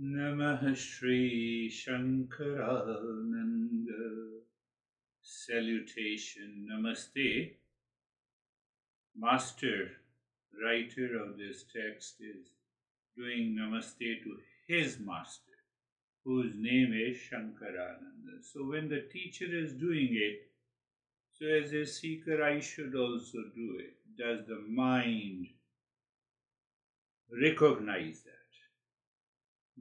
Namah Shri Shankarananda. Salutation, Namaste. Master, writer of this text, is doing Namaste to his master, whose name is Shankarananda. So when the teacher is doing it, so as a seeker, I should also do it. Does the mind recognize that?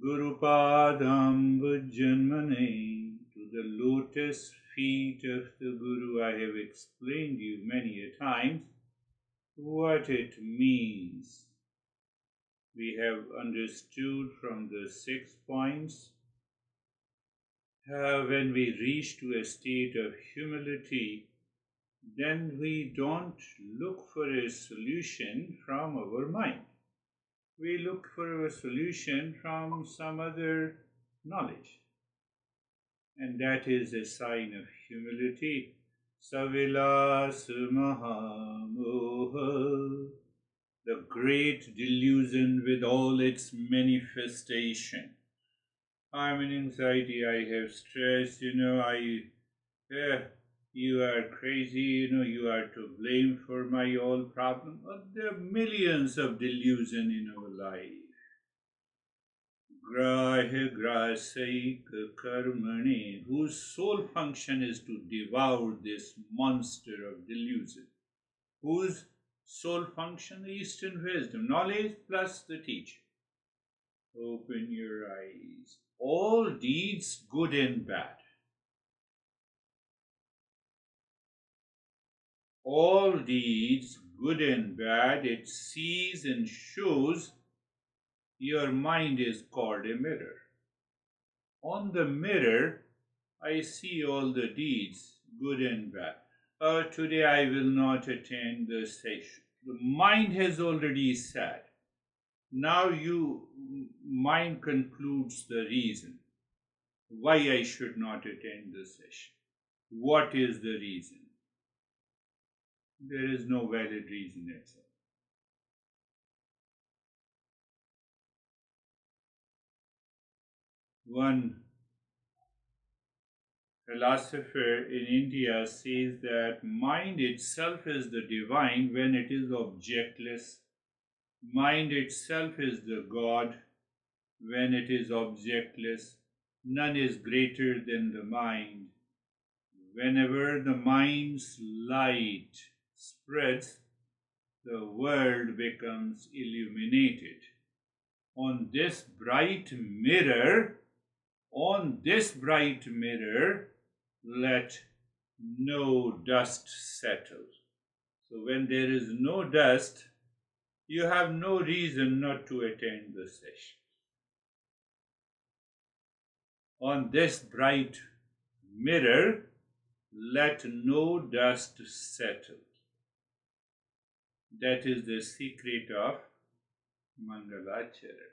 Guru Padam Bhujanmane, to the lotus feet of the Guru. I have explained you many a times what it means. We have understood from the 6 points how when we reach to a state of humility, then we don't look for a solution from our mind. We look for a solution from some other knowledge. And that is a sign of humility. Savilas Mahamoha, the great delusion with all its manifestation. I'm in anxiety, I have stress, you are crazy, you are to blame for my all problem. But there are millions of delusion in our life. Grahe grasaik karmani, whose sole function is to devour this monster of delusion. Whose sole function? Eastern wisdom, knowledge plus the teacher. Open your eyes. All deeds, good and bad. All deeds, good and bad, it sees and shows. Your mind is called a mirror. On the mirror, I see all the deeds, good and bad. Today I will not attend the session. The mind has already said. Now mind concludes the reason why I should not attend the session. What is the reason? There is no valid reason at all. One philosopher in India says that mind itself is the divine when it is objectless. Mind itself is the God when it is objectless. None is greater than the mind. Whenever the mind's light spreads, the world becomes illuminated. On this bright mirror, let no dust settle. So when there is no dust, you have no reason not to attend the session. On this bright mirror, let no dust settle. That is the secret of Mangalacharan.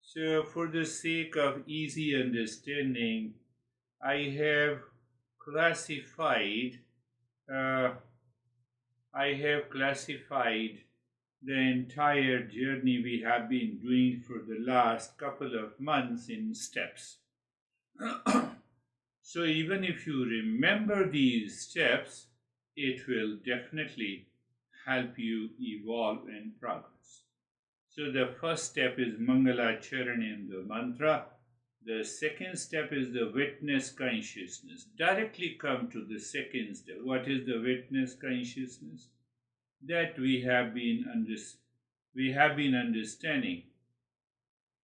So, for the sake of easy understanding, I have classified the entire journey we have been doing for the last couple of months in steps. So even if you remember these steps, it will definitely help you evolve and progress. So the first step is Mangalacharan in the mantra. The second step is the witness consciousness. Directly come to the second step. What is the witness consciousness? That we have been understanding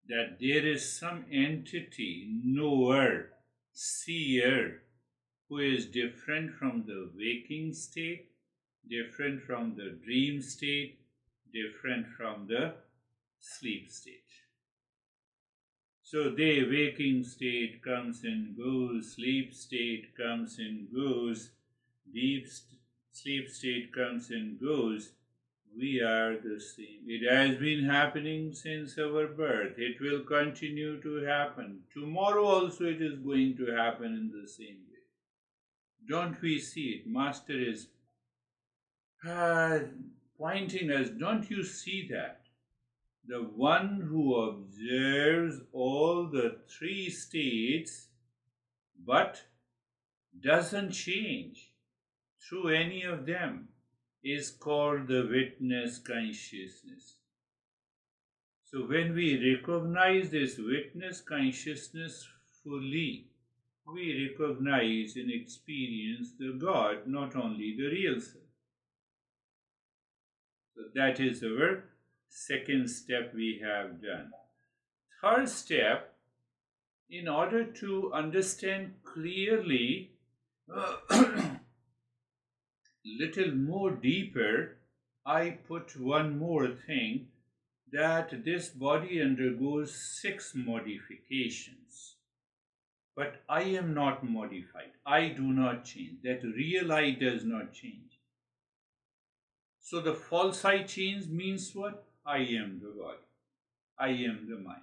that there is some entity, knower, seer, who is different from the waking state, different from the dream state, different from the sleep state. So the waking state comes and goes, sleep state comes and goes, deep sleep state comes and goes. We are the same. It has been happening since our birth. It will continue to happen. Tomorrow also it is going to happen in the same way. Don't we see it? Master is pointing us. Don't you see that? the one who observes all the three states but doesn't change through any of them is called the witness consciousness. So when we recognize this witness consciousness fully, we recognize and experience the God, not only the real self. So that is our second step we have done. Third step, in order to understand clearly, little more deeper, I put one more thing, that this body undergoes 6 modifications. But I am not modified. I do not change. That real I does not change. So the false I change means what? I am the body. I am the mind.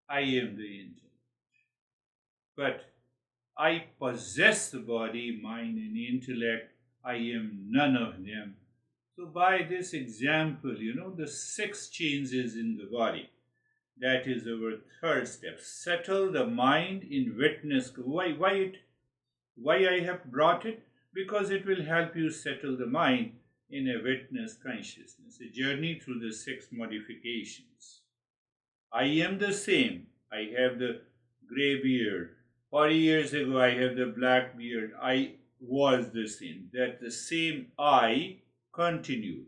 I am the intellect. But I possess the body, mind, and intellect. I am none of them. So by this example, the 6 changes in the body. That is our third step. Settle the mind in witness. Why I have brought it? Because it will help you settle the mind in a witness consciousness. A journey through the 6 modifications. I am the same. I have the grey beard. 40 years ago I have the black beard. I was the same. That the same I continued.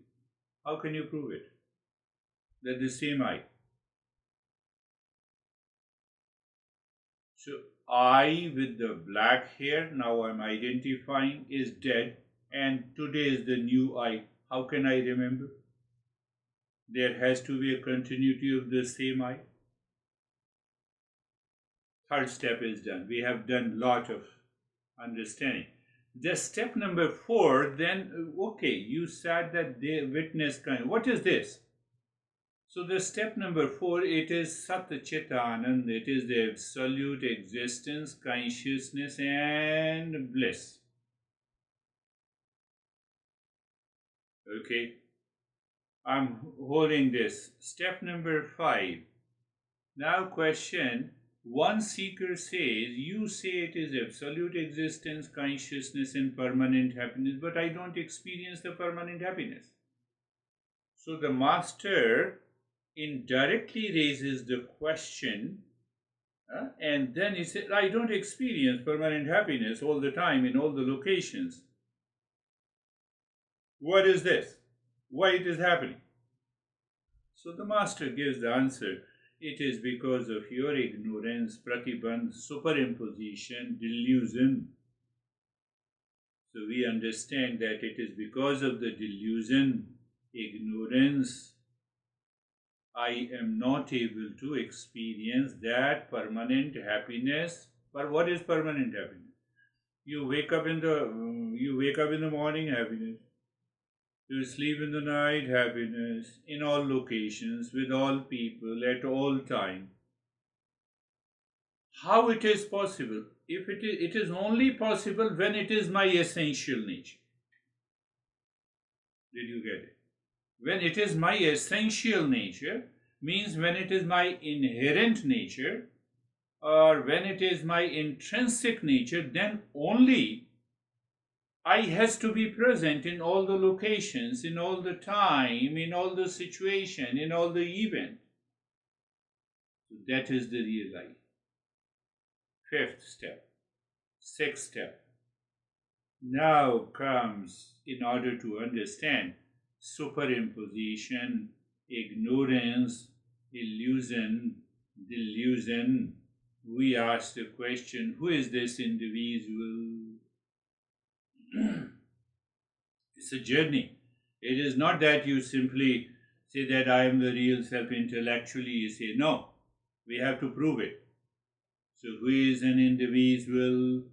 How can you prove it? That the same I. So I with the black hair, now I'm identifying, is dead, and today is the new I. How can I remember? There has to be a continuity of the same I. Third step is done. We have done lot of understanding. The step number 4, then, okay, you said that they witness kind. What is this? So the step number 4, it is Sat Chit Anand, it is the absolute existence, consciousness and bliss. Okay, I'm holding this. Step number 5. Now question, one seeker says, you say it is absolute existence, consciousness and permanent happiness, but I don't experience the permanent happiness. So the master indirectly raises the question, and then he said, I don't experience permanent happiness all the time in all the locations. What is this? Why it is happening? So the master gives the answer. It is because of your ignorance, pratibandh, superimposition, delusion. So we understand that it is because of the delusion, ignorance, I am not able to experience that permanent happiness. But what is permanent happiness? You wake up in the morning, happiness. You sleep in the night, happiness. In all locations, with all people, at all time. How it is possible? If it is only possible when it is my essential nature. Did you get it? When it is my essential nature, means when it is my inherent nature, or when it is my intrinsic nature, then only I has to be present in all the locations, in all the time, in all the situation, in all the event. So that is the real life. 5th step. 6th step. Now comes, in order to understand, superimposition, ignorance, illusion, delusion. We ask the question, who is this individual? It's a journey. It is not that you simply say that I am the real self intellectually. You say, no, we have to prove it. So who is an individual?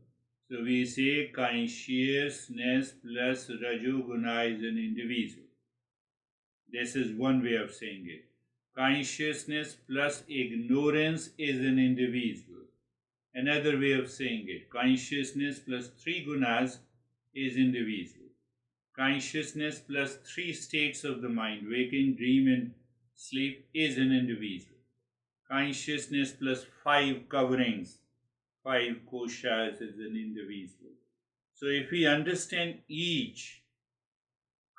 So we say consciousness plus Rajoguna is an individual. This is one way of saying it. Consciousness plus ignorance is an individual. Another way of saying it, consciousness plus 3 gunas is individual. Consciousness plus 3 states of the mind, waking, dream and sleep is an individual. Consciousness plus 5 coverings, 5 koshas is an individual. So if we understand each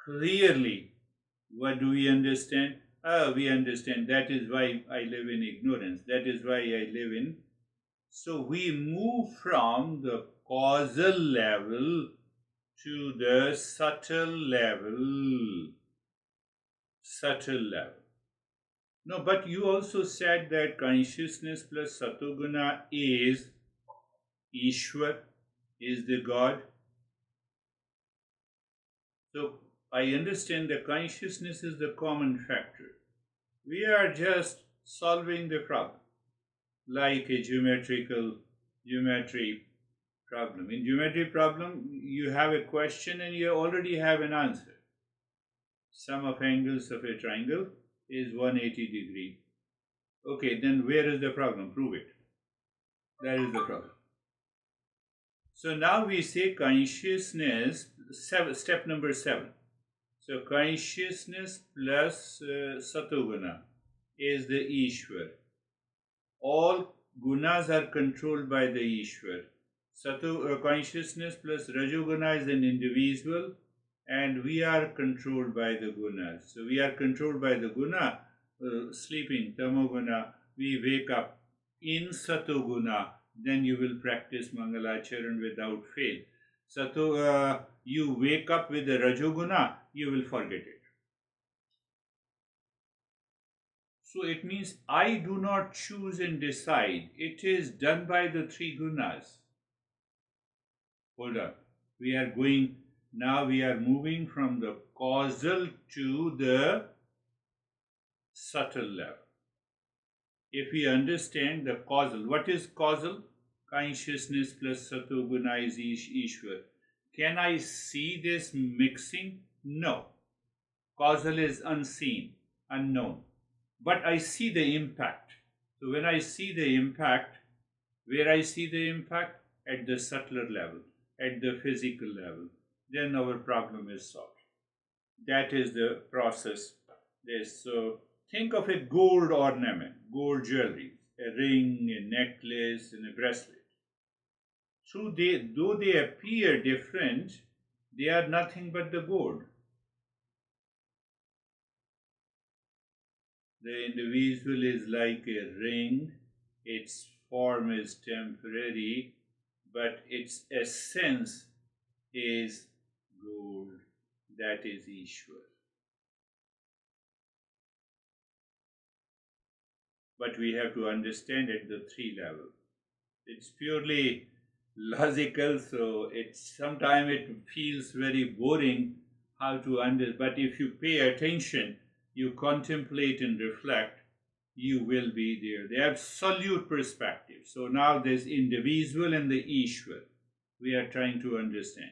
clearly, what do we understand? We understand that is why I live in ignorance. That is why I live in. So we move from the causal level to the subtle level. Subtle level. No, but you also said that consciousness plus satoguna is Ishwar, is the God. So I understand that consciousness is the common factor. We are just solving the problem, like a geometry problem. In geometry problem, you have a question and you already have an answer. Sum of angles of a triangle is 180 degree. Okay, then where is the problem? Prove it. That is the problem. So now we say consciousness, step number 7. So consciousness plus satoguna is the Ishwar. All gunas are controlled by the Ishwar. Consciousness plus rajoguna is an individual, and we are controlled by the gunas. So we are controlled by the guna, sleeping, tamoguna, we wake up in satoguna, then you will practice Mangalacharan without fail. You wake up with the rajoguna, you will forget it. So it means I do not choose and decide. It is done by the 3 gunas. Hold on. We are moving from the causal to the subtle level. If we understand the causal, what is causal? Consciousness plus satoguna is Ishwar. Can I see this mixing? No. Causal is unseen, unknown. But I see the impact. So when I see the impact, where I see the impact? At the subtler level, at the physical level, then our problem is solved. That is the process. So think of a gold ornament, gold jewelry, a ring, a necklace, and a bracelet. Though they appear different, they are nothing but the gold. The individual is like a ring, its form is temporary, but its essence is gold. That is Ishwar. But we have to understand at the 3 level. It's purely logical, so sometimes it feels very boring how to understand. But if you pay attention, you contemplate and reflect, you will be there. The absolute perspective. So now there's individual and the Ishwar. We are trying to understand.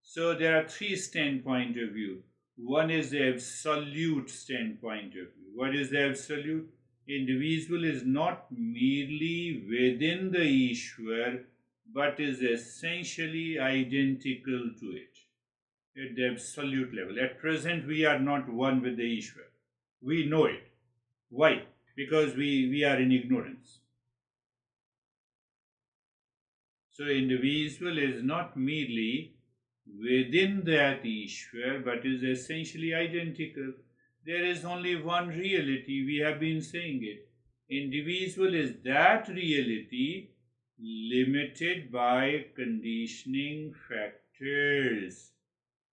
So there are 3 standpoint of view. One is the absolute standpoint of view. What is the absolute? Individual is not merely within the Ishwar, but is essentially identical to it at the absolute level. At present, we are not one with the Ishwar. We know it. Why? Because we are in ignorance. So individual is not merely within that Ishwar, but is essentially identical. There is only one reality, we have been saying it. Individual is that reality limited by conditioning factors.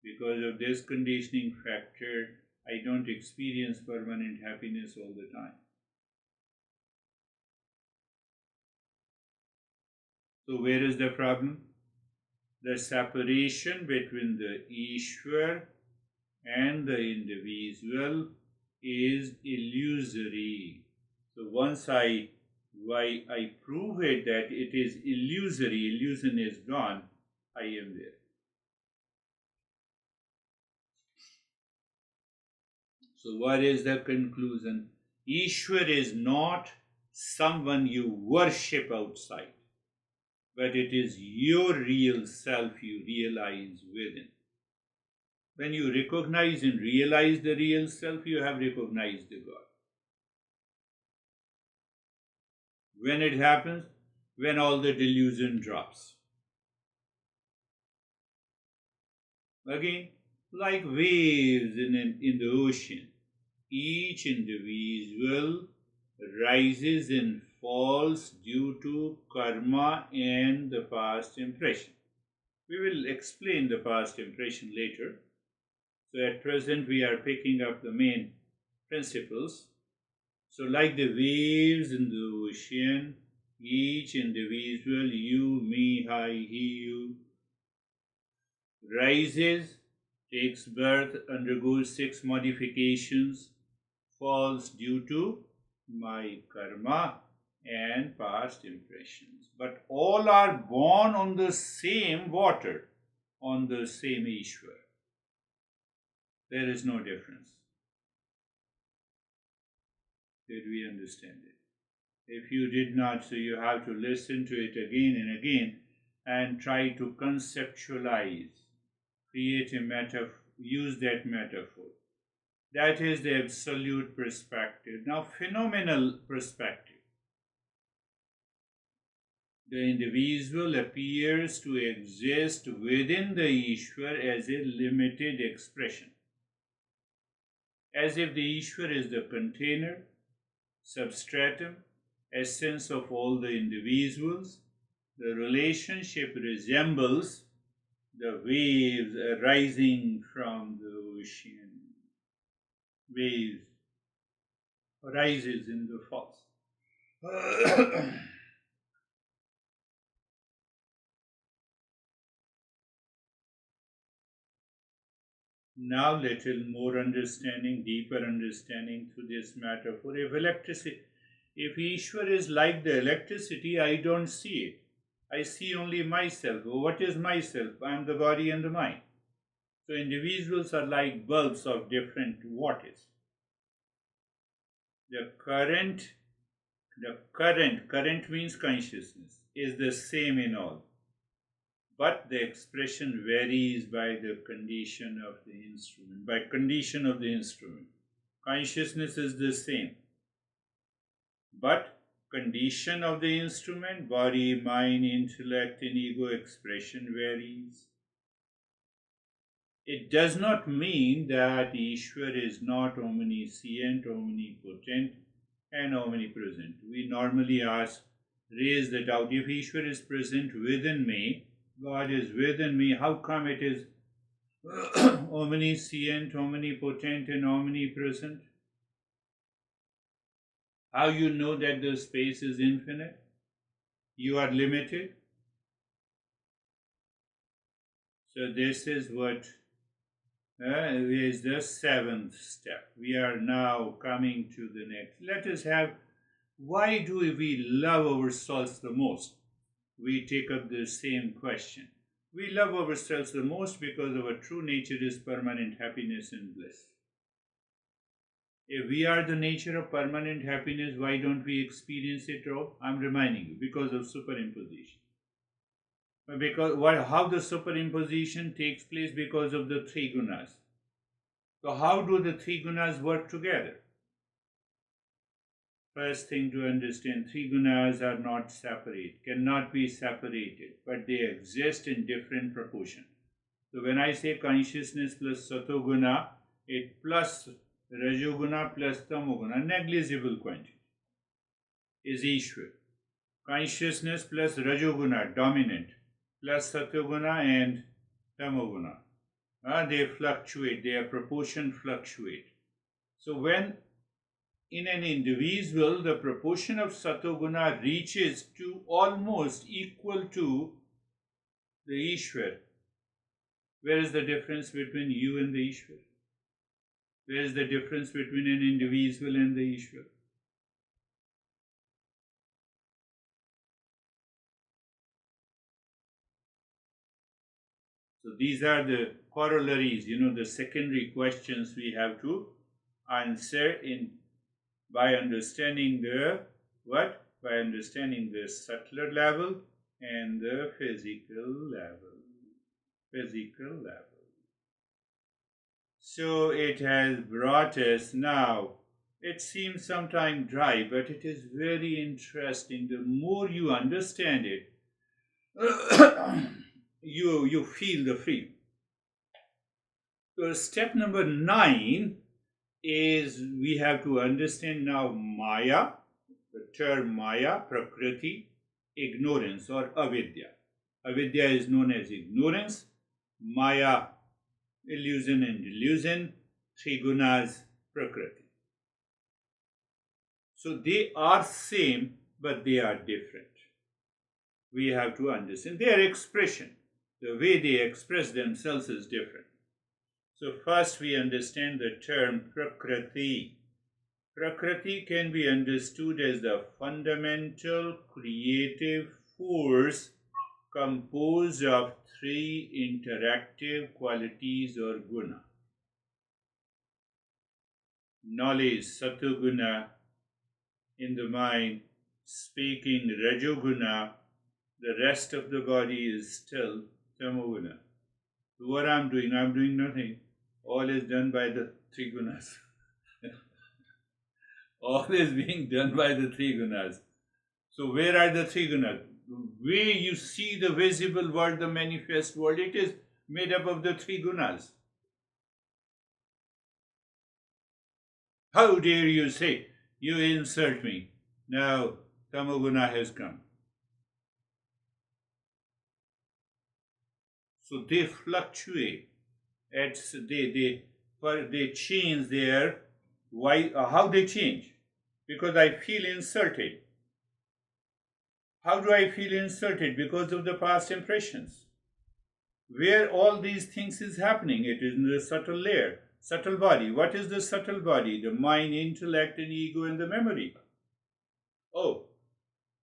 Because of this conditioning factor, I don't experience permanent happiness all the time. So where is the problem? The separation between the Ishwar and the individual is illusory. So once I prove it that it is illusory, illusion is gone, I am there. So what is the conclusion? Ishwar is not someone you worship outside, but it is your real self you realize within. When you recognize and realize the real self, you have recognized the God. When it happens, when all the delusion drops. Again, like waves in the ocean, each individual rises and falls due to karma and the past impression. We will explain the past impression later. So at present we are picking up the main principles. So like the waves in the ocean, each individual, you, me, I, he, you, rises, takes birth, undergoes 6 modifications, falls due to my karma and past impressions. But all are born on the same water, on the same Ishwar. There is no difference. Did we understand it? If you did not, so you have to listen to it again and again and try to conceptualize, create a metaphor, use that metaphor. That is the absolute perspective. Now, phenomenal perspective. The individual appears to exist within the Ishwar as a limited expression, as if the Ishwar is the container, substratum, essence of all the individuals. The relationship resembles the waves arising from the ocean. Waves arises in the falls. Now little more understanding, deeper understanding through this metaphor. If Ishwar is like the electricity, I don't see it. I see only myself. What is myself? I am the body and the mind. So individuals are like bulbs of different wattage. Current means consciousness, is the same in all. But the expression varies by the condition of the instrument. By condition of the instrument. Consciousness is the same. But condition of the instrument, body, mind, intellect, and ego expression varies. It does not mean that Ishwar is not omniscient, omnipotent, and omnipresent. We normally raise the doubt, if Ishwar is present within me, God is within me, how come it is omniscient, omnipotent, and omnipresent? How you know that the space is infinite? You are limited. So this is what is the 7th step. We are now coming to the next. Let us have, why do we love ourselves the most? We take up the same question. We love ourselves the most because our true nature is permanent happiness and bliss. If we are the nature of permanent happiness, why don't we experience it all? I'm reminding you, because of superimposition. How the superimposition takes place? Because of the 3 gunas. So how do the 3 gunas work together? First thing to understand, 3 gunas are not separate, cannot be separated, but they exist in different proportion. So when I say consciousness plus satoguna, it plus rajoguna plus tamoguna, negligible quantity, is Ishwar. Consciousness plus rajoguna, dominant, plus satoguna and tamoguna. They fluctuate, their proportion fluctuate. So when in an individual the proportion of satoguna reaches to almost equal to the Ishwar, where is the difference between you and the Ishwar? Where is the difference between an individual and the Ishwar? So these are the corollaries, the secondary questions we have to answer by understanding the what? By understanding the subtler level and the physical level. So it has brought us now. It seems sometimes dry, but it is very interesting. The more you understand it, you feel the freedom. So step number 9 is we have to understand now Maya, the term Maya, Prakriti, ignorance or avidya. Avidya is known as ignorance, Maya, illusion and delusion, three gunas, Prakriti. So they are same, but they are different. We have to understand their expression. The way they express themselves is different. So first we understand the term Prakriti. Prakriti can be understood as the fundamental creative force composed of three interactive qualities or guna. Knowledge, satoguna, in the mind, speaking, rajoguna, the rest of the body is still tamoguna. So what I'm doing nothing. All is done by the three gunas. All is being done by the three gunas. So where are the three gunas? The way you see the visible world, the manifest world, it is made up of the three gunas. How dare you say, you insult me. Now tamoguna has come. So they fluctuate. They change their why. How they change? Because I feel insulted. How do I feel insulted? Because of the past impressions. Where all these things is happening, it is in the subtle layer, subtle body. What is the subtle body? The mind, intellect, and ego, and the memory. Oh,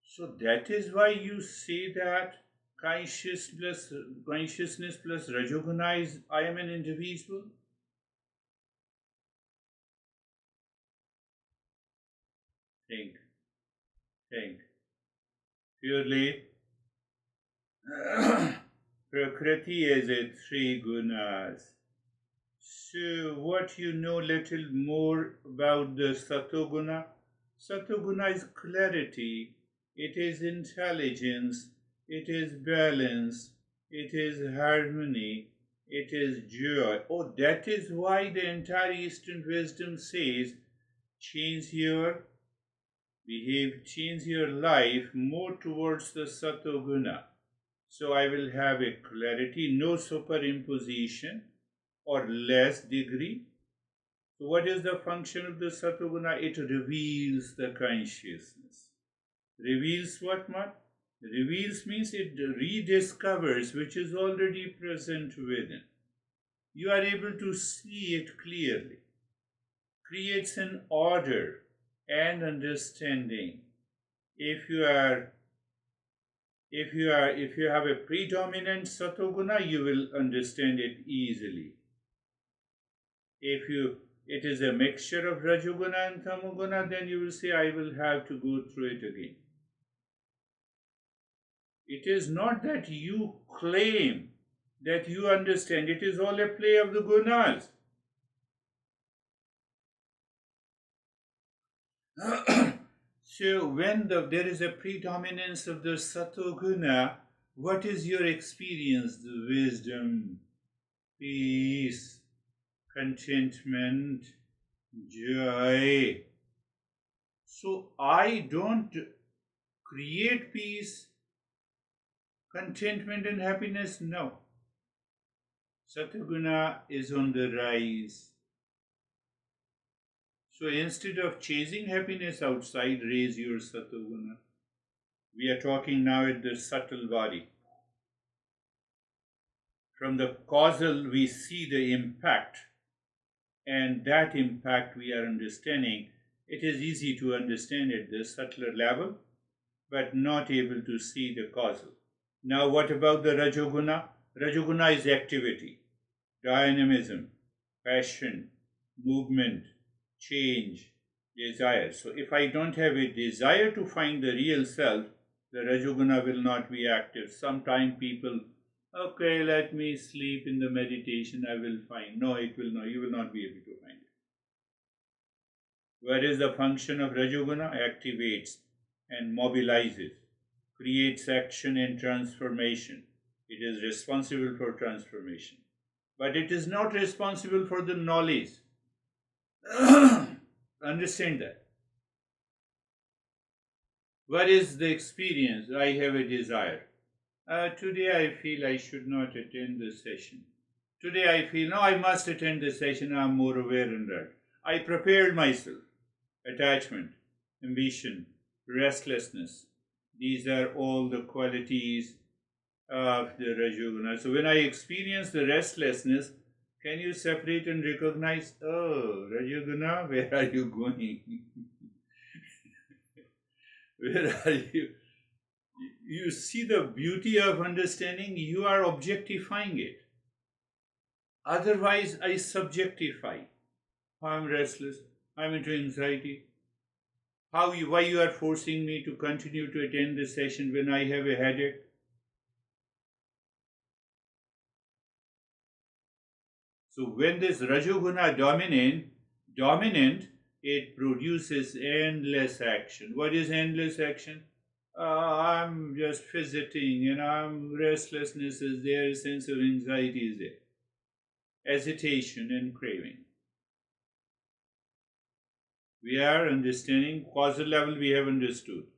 so that is why you say that consciousness plus rajoguna is I am an individual. Think. Purely Prakriti is a three gunas. So what you know little more about the Satoguna? Satoguna is clarity, it is intelligence, it is balance, it is harmony, it is joy. Oh, that is why the entire Eastern wisdom says change your change your life more towards the Satoguna. So I will have a clarity, no superimposition or less degree. So what is the function of the Satoguna? It reveals the consciousness. Reveals what, Mat? Reveals means it rediscovers which is already present within. You are able to see it clearly. Creates an order and understanding. If you have a predominant Satoguna, you will understand it easily. If it is a mixture of Rajoguna and Tamoguna, then you will say, I will have to go through it again. It is not that you claim that you understand, it is all a play of the gunas. So when there is a predominance of the Satoguna, what is your experience? The wisdom, peace, contentment, joy. So I don't create peace, contentment and happiness. No. Satoguna is on the rise. So instead of chasing happiness outside, raise your Satoguna. We are talking now at the subtle body. From the causal, we see the impact, and that impact we are understanding. It is easy to understand at the subtler level, but not able to see the causal. Now, what about the Rajoguna? Rajoguna is activity, dynamism, passion, movement, change, desire. So, if I don't have a desire to find the real self, the Rajoguna will not be active. Sometimes people, Okay, let me sleep in the meditation, I will find. No, it will not. You will not be able to find it. Where is the function of Rajoguna? Activates and mobilizes, creates action and transformation. It is responsible for transformation. But it is not responsible for the knowledge. Understand that. What is the experience? I have a desire. Today I feel I should not attend the session. Today I feel, no, I must attend the session. I'm more aware in that. I prepared myself. Attachment, ambition, restlessness. These are all the qualities of the Rajoguna. So when I experience the restlessness, can you separate and recognize, oh, Rajoguna, where are you going? Where are you? You see the beauty of understanding, you are objectifying it. Otherwise, I subjectify. I'm restless, I'm into anxiety. Why you are forcing me to continue to attend the session when I have a headache? So when this Rajoguna dominant, it produces endless action. What is endless action? I'm just fidgeting and restlessness is there, sense of anxiety is there, hesitation and craving. We are understanding, causal level we have understood.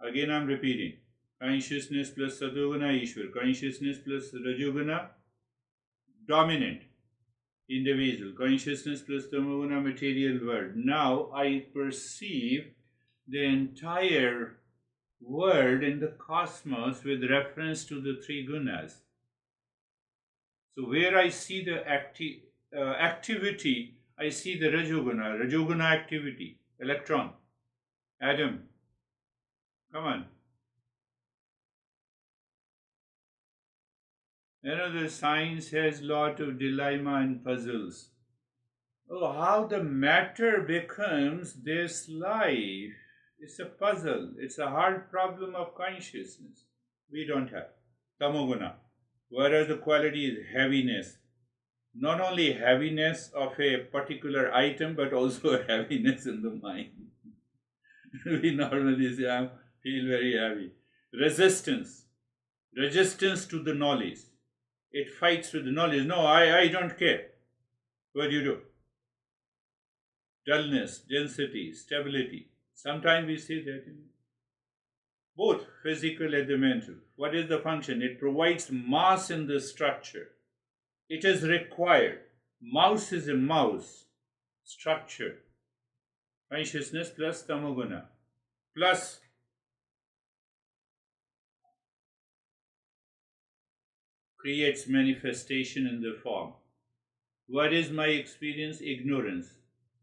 Again I'm repeating. Consciousness plus Satoguna Ishwar. Consciousness plus Rajoguna dominant individual. Consciousness plus Tamoguna material world. Now I perceive the entire world in the cosmos with reference to the three gunas. So where I see the activity, I see the Rajoguna activity, electron, atom. Come on. The science has lot of dilemma and puzzles. Oh, how the matter becomes this life. It's a puzzle. It's a hard problem of consciousness. We don't have. Tamoguna. Whereas the quality is heaviness. Not only heaviness of a particular item, but also heaviness in the mind. We normally say, I feel very heavy. Resistance. Resistance to the knowledge. It fights with the knowledge. No, I don't care. What do you do? Dullness, density, stability. Sometimes we say that. Both physical and the mental. What is the function? It provides mass in the structure. It is required. Mouse is a mouse. Structure. Consciousness plus tamoguna. Plus creates manifestation in the form. What is my experience? Ignorance.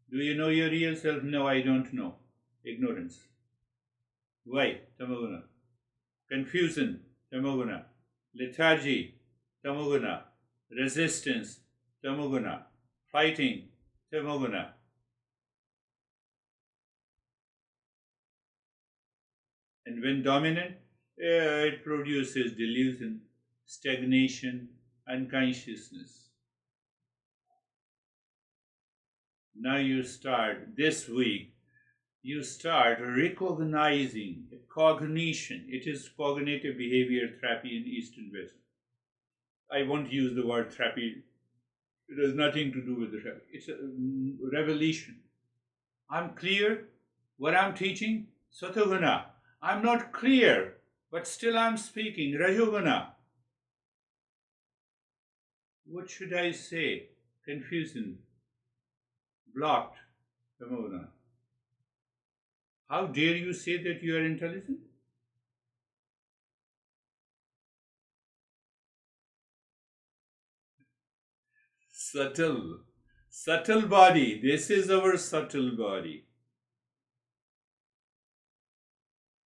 Do you know your real self? No, I don't know. Ignorance. Why? Tamoguna. Confusion. Tamoguna. Lethargy. Tamoguna. Resistance. Tamoguna. Fighting. Tamoguna. And when dominant, it produces delusion, stagnation, unconsciousness. Now you start, this week, you start recognizing cognition. It is cognitive behavior therapy in Eastern West. I won't use the word therapy. It has nothing to do with the therapy. It's a revelation. I'm clear what I'm teaching. Satoguna. I'm not clear, but still I'm speaking. Rajoguna. What should I say? Confusion. Blocked. Tamoguna. How dare you say that you are intelligent? Subtle body. This is our subtle body.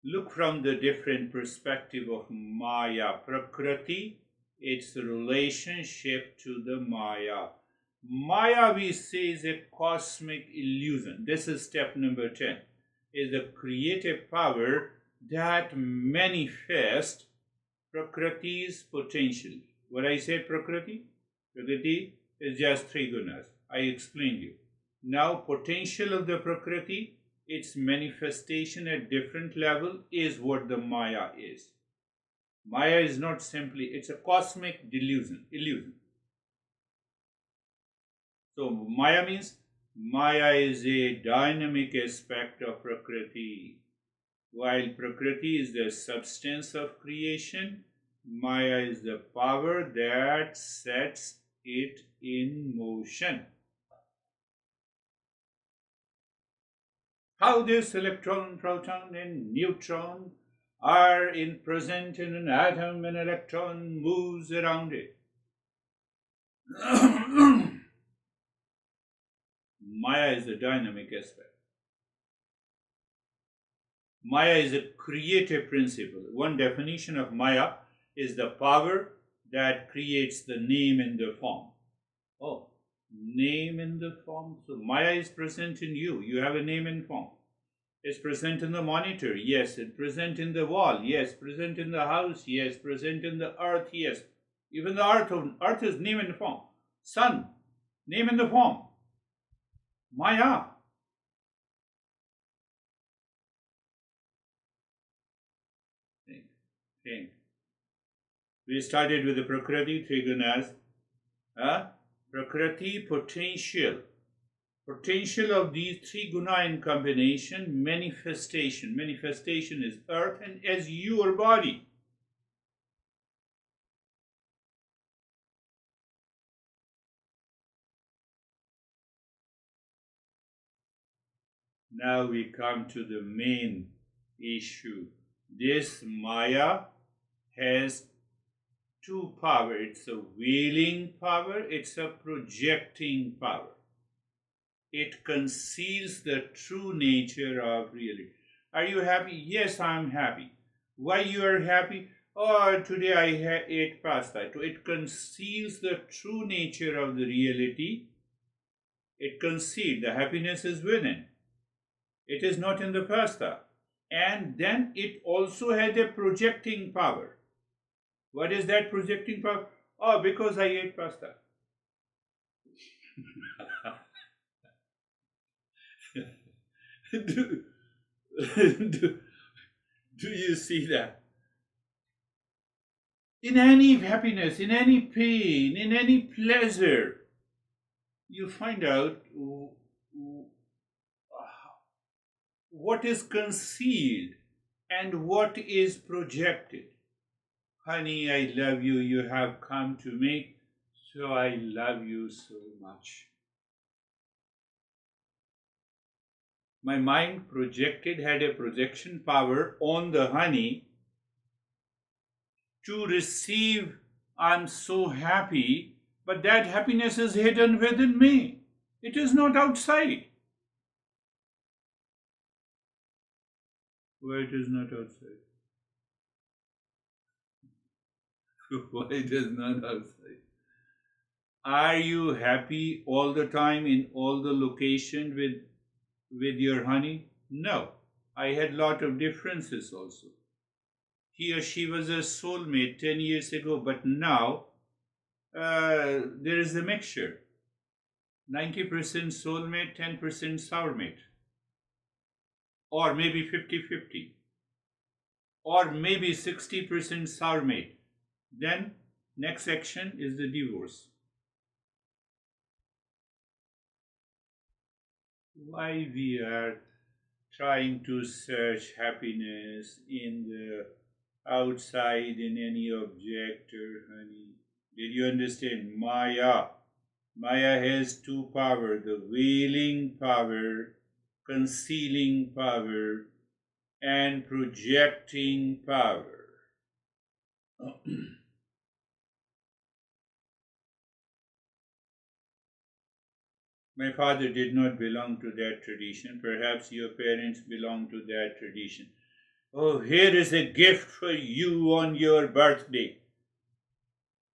Look from the different perspective of Maya. Prakriti, its relationship to the Maya. Maya, we say, is a cosmic illusion. This is step number 10. Is a creative power that manifests Prakriti's potential. What I said, Prakriti? Prakriti is just three gunas. I explained you. Now, potential of the Prakriti, its manifestation at different level is what the Maya is. Maya is not simply, it's a cosmic illusion. So Maya means, Maya is a dynamic aspect of Prakriti. While Prakriti is the substance of creation, Maya is the power that sets it in motion. How this electron, proton, and neutron are present in an atom, an electron moves around it. Maya is a dynamic aspect. Maya is a creative principle. One definition of Maya is the power that creates the name in the form. Oh, name in the form. So Maya is present in you. You have a name in form. It's present in the monitor. Yes. It's present in the wall. Yes. Present in the house. Yes. Present in the earth. Yes. Even the earth is name in the form. Sun, name in the form. Maya. Think. We started with the Prakriti, three gunas. Prakriti, potential. Potential of these three guna in combination, manifestation. Manifestation is earth and as your body. Now we come to the main issue. This Maya has two power. It's a veiling power, it's a projecting power. It conceals the true nature of reality. Are you happy? Yes, I'm happy. Why you are happy? Oh, today I ate pasta. It conceals the true nature of the reality. It conceals the happiness is within. It is not in the pasta. And then it also has a projecting power. What is that projecting power? Oh, because I ate pasta. do, do, do you see that? In any happiness, in any pain, in any pleasure, you find out what is concealed and what is projected. Honey, I love you. You have come to me, so I love you so much. My mind projected, had a projection power on the honey to receive, I'm so happy, but that happiness is hidden within me. It is not outside. Why it is not outside? Why it is not outside? Are you happy all the time in all the location with your honey? No. I had lot of differences also. He or she was a soulmate 10 years ago, but now there is a mixture. 90% soulmate, 10% sourmate. Or maybe 50-50. Or maybe 60% sourmate. Then next section is the divorce. Why we are trying to search happiness in the outside in any object or honey? Did you understand? Maya. Maya has two power, the veiling power, concealing power, and projecting power. My father did not belong to that tradition. Perhaps your parents belong to that tradition. Oh, here is a gift for you on your birthday.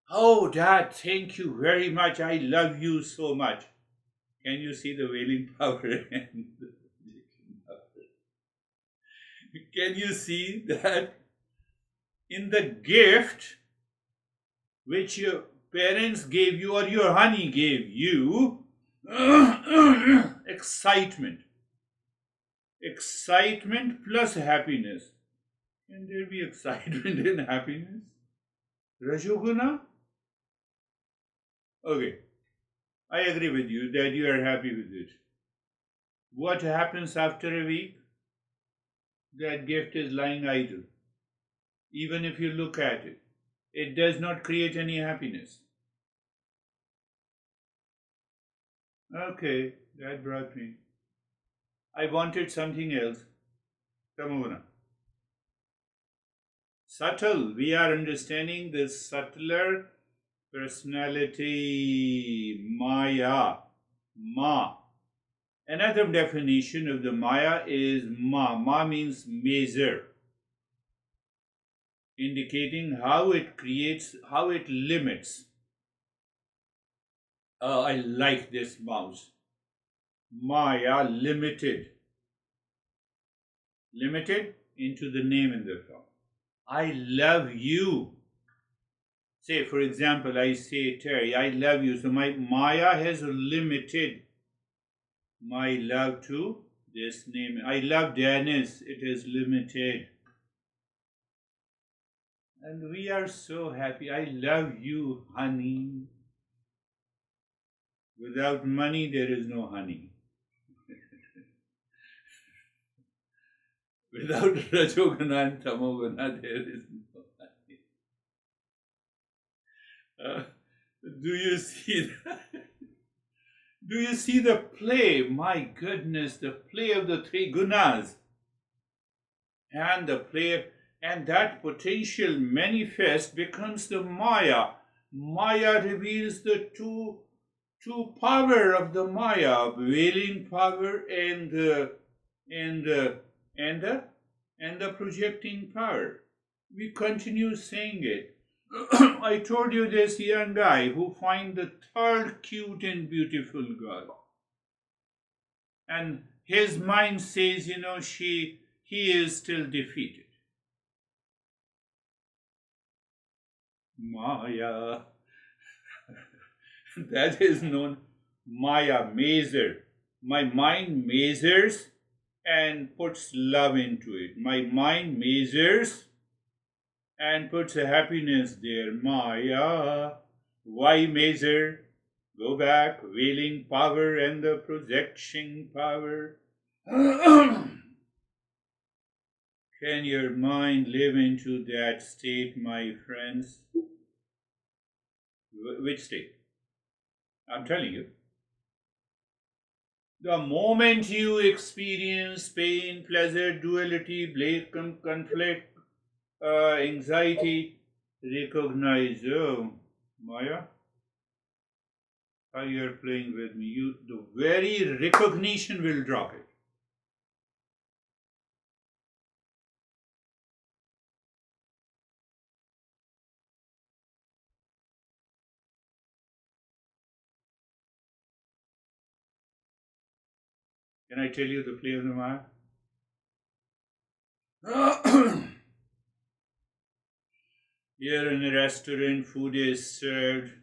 Oh, Dad, thank you very much. I love you so much. Can you see the veiling power and the projection power? Can you see that in the gift, which your parents gave you or your honey gave you, excitement. Excitement plus happiness. Can there be excitement and happiness? Rajoguna? Okay, I agree with you that you are happy with it. What happens after a week? That gift is lying idle. Even if you look at it, it does not create any happiness. Okay, that brought me. I wanted something else. Tamuna. Subtle. We are understanding the subtler personality, Maya. Ma. Another definition of the Maya is Ma. Ma means measure, indicating how it creates, how it limits. I like this mouse. Maya limited. Limited into the name in the form. I love you. Say, for example, I say, Terry, I love you. So my Maya has limited my love to this name. I love Dennis. It is limited. And we are so happy. I love you, honey. Without money, there is no honey. Without Rajoguna and Tamoguna, there is no honey. Do you see that? Do you see the play? My goodness, the play of the three gunas. And the play, and that potential manifest becomes the Maya. Maya reveals the two power of the Maya, wailing power and the projecting power. We continue saying it. I told you this young guy who find the third cute and beautiful girl, and his mind says, he is still defeated. Maya. That is known Maya measure. My mind measures and puts love into it. My mind measures and puts a happiness there. Maya. Why measure? Go back, wailing power and the projection power. Can your mind live into that state, my friends? Which state? I'm telling you. The moment you experience pain, pleasure, duality, blame, conflict, anxiety, recognize, oh, Maya, how you are playing with me. The very recognition will drop it. Can I tell you the play of the Maya? You're in a restaurant, food is served,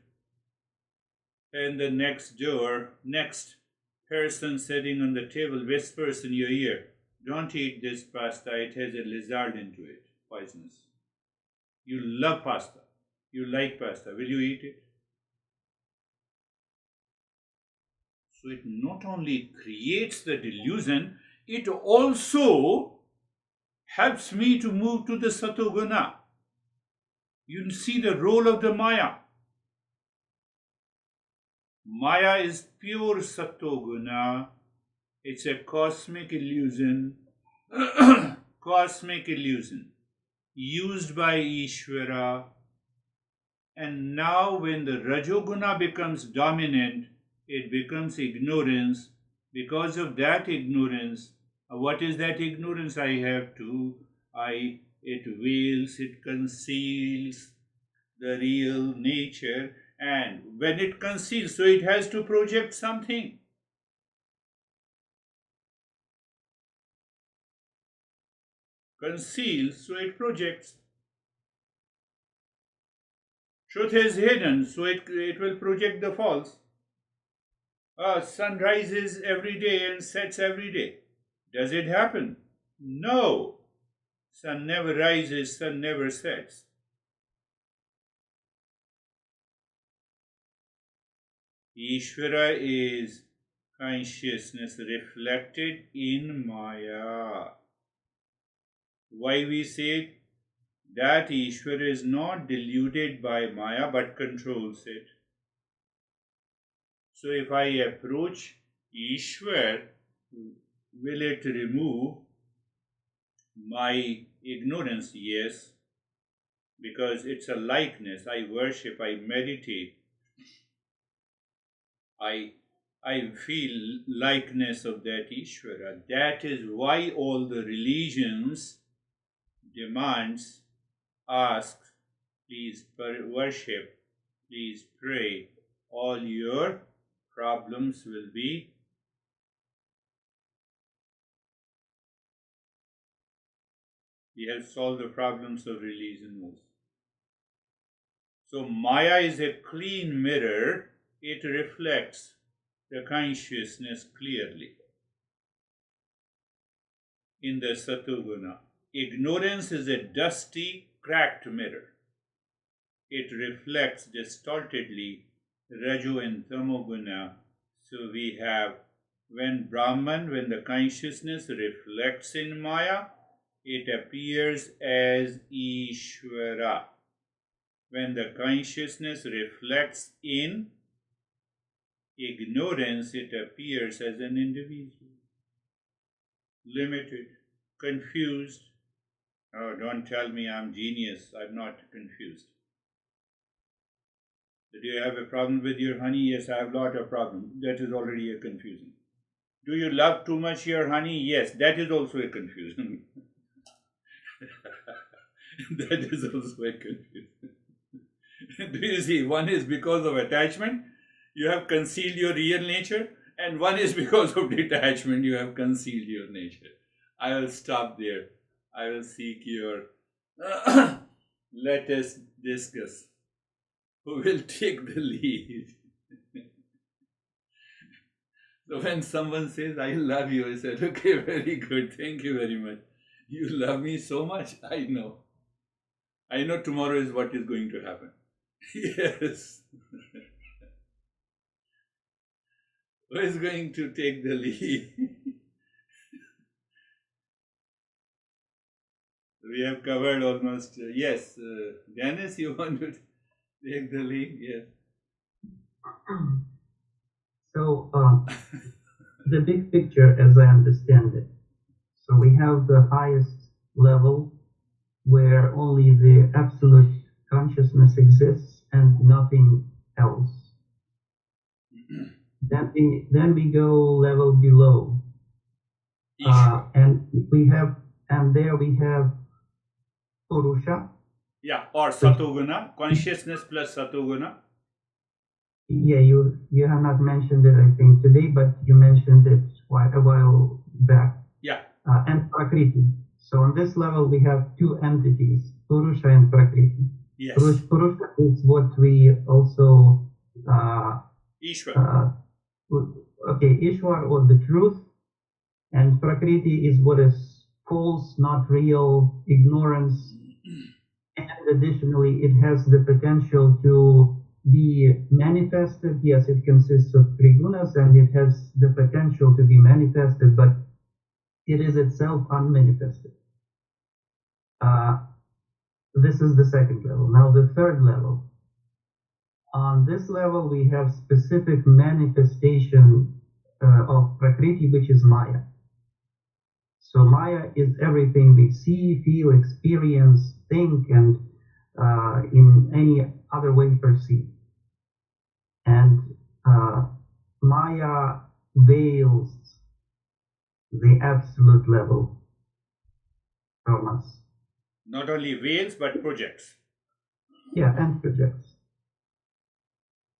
and the next person sitting on the table whispers in your ear, "Don't eat this pasta, it has a lizard into it, poisonous." You love pasta, you like pasta, will you eat it? So it not only creates the delusion, it also helps me to move to the Satoguna. You see the role of the Maya. Maya is pure Satoguna. It's a cosmic illusion. Cosmic illusion used by Ishvara. And now, when the Rajoguna becomes dominant, it becomes ignorance. Because of that ignorance, what is that ignorance? It veils, it conceals the real nature, and when it conceals, so it has to project something. Conceals, so it projects. Truth is hidden, so it will project the false. Sun rises every day and sets every day. Does it happen? No. Sun never rises, sun never sets. Ishvara is consciousness reflected in Maya. Why we say that Ishvara is not deluded by Maya but controls it. So if I approach Ishvara, will it remove my ignorance? Yes, because it's a likeness. I worship, I meditate, I feel likeness of that Ishvara. That is why all the religions demands, ask, please worship, please pray. All your problems will be we have solved the problems of religion also. So Maya is a clean mirror. It reflects the consciousness clearly in the Satoguna. Ignorance is a dusty, cracked mirror. It reflects distortedly Rajo and Tamoguna. So we have when the consciousness reflects in Maya, it appears as Ishvara. When the consciousness reflects in ignorance, it appears as an individual. Limited, confused. Oh, don't tell me I'm genius. I'm not confused. Do you have a problem with your honey? Yes, I have a lot of problems. That is already a confusion. Do you love too much your honey? Yes, that is also a confusion. That is also a confusion. Do you see? One is because of attachment, you have concealed your real nature, and one is because of detachment, you have concealed your nature. I will stop there. I will seek your. Let us discuss. Who will take the lead? So when someone says, I love you, I said, okay, very good. Thank you very much. You love me so much. I know. I know tomorrow is what is going to happen. Yes. Who is going to take the lead? We have covered almost. Yes. Janice, you want to take the lead? Yes. So, the big picture, as I understand it, so we have the highest level where only the absolute consciousness exists and nothing else. Then we go level below, and there we have Purusha. Yeah, or Satoguna, consciousness plus Satoguna. Yeah, you have not mentioned it, I think, today, but you mentioned it a while back. Yeah. And Prakriti. So on this level, we have two entities, Purusha and Prakriti. Yes. Purusha is what we also... Ishwar. Ishwar, or the truth. And Prakriti is what is false, not real, ignorance. And additionally, it has the potential to be manifested. Yes, it consists of three gunas and it has the potential to be manifested, but it is itself unmanifested. This is the second level. Now the third level. On this level, we have specific manifestation of Prakriti, which is Maya. So Maya is everything we see, feel, experience, think, and in any other way perceive. And Maya veils the absolute level from us. Not only veils, but projects. Yeah, and projects.